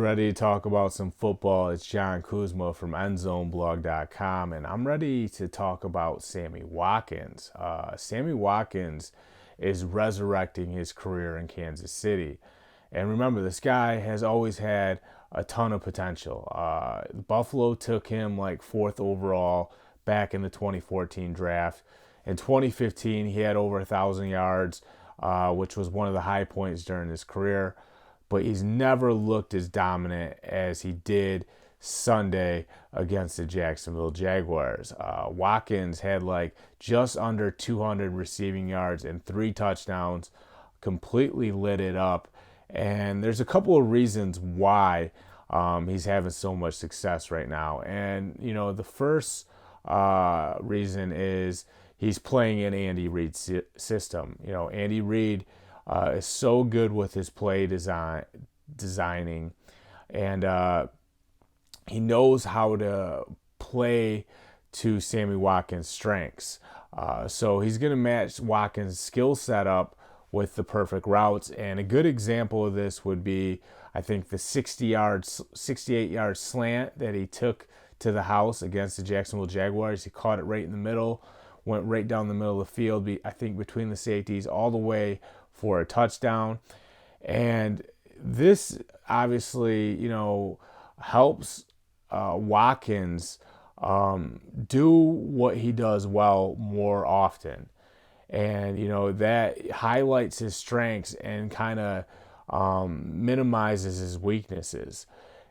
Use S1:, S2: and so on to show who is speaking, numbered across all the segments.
S1: ready to talk about some football. It's John Kuzma from EndZoneBlog.com, and I'm ready to talk about Sammy Watkins. Sammy Watkins is resurrecting his career in Kansas City. And remember, this guy has always had a ton of potential. Buffalo took him like fourth overall back in the 2014 draft. In 2015, he had over 1,000 yards, which was one of the high points during his career. But he's never looked as dominant as he did Sunday against the Jacksonville Jaguars. Watkins had like just under 200 receiving yards and 3 touchdowns, completely lit it up. And there's a couple of reasons why he's having so much success right now. And, the first reason is he's playing in Andy Reid's system. Andy Reid is so good with his play designing, and he knows how to play to Sammy Watkins' strengths. So he's going to match Watkins' skill set up with the perfect routes. And a good example of this would be, I think, the 68-yard slant that he took to the house against the Jacksonville Jaguars. He caught it right in the middle, went right down the middle of the field, I think between the safeties, all the way for a touchdown. And this obviously, helps Watkins do what he does well more often. And, that highlights his strengths and kind of minimizes his weaknesses.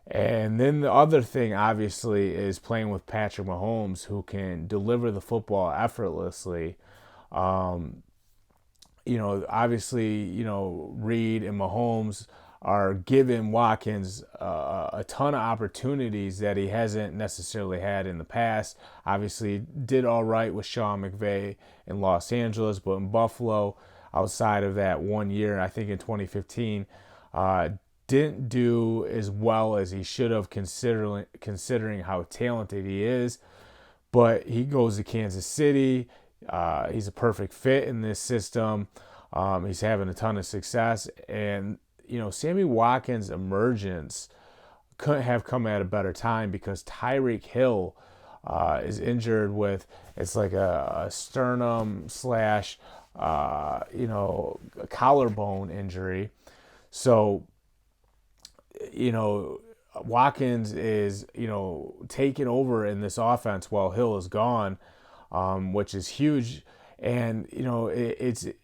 S1: And then the other thing, obviously, is playing with Patrick Mahomes, who can deliver the football effortlessly. Obviously, Reid and Mahomes are giving Watkins a ton of opportunities that he hasn't necessarily had in the past. Obviously, did all right with Sean McVay in Los Angeles, but in Buffalo, outside of that 1 year, I think in 2015, didn't do as well as he should have, considering how talented he is. But he goes to Kansas City. He's a perfect fit in this system. He's having a ton of success. And, Sammy Watkins' emergence couldn't have come at a better time because Tyreek Hill is injured with, it's like a sternum slash, a collarbone injury. So, Watkins is, taking over in this offense while Hill is gone, which is huge. And,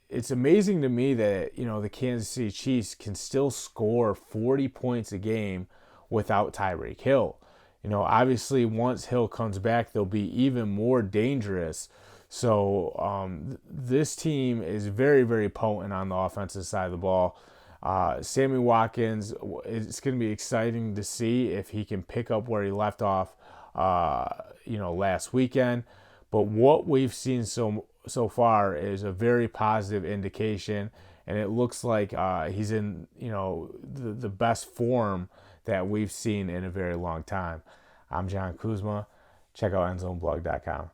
S1: it's amazing to me that, the Kansas City Chiefs can still score 40 points a game without Tyreek Hill. Obviously, once Hill comes back, they'll be even more dangerous. So this team is very, very potent on the offensive side of the ball. Sammy Watkins, it's going to be exciting to see if he can pick up where he left off, last weekend. But what we've seen so far is a very positive indication, and it looks like he's in, the best form that we've seen in a very long time. I'm John Kuzma. Check out EndZoneBlog.com.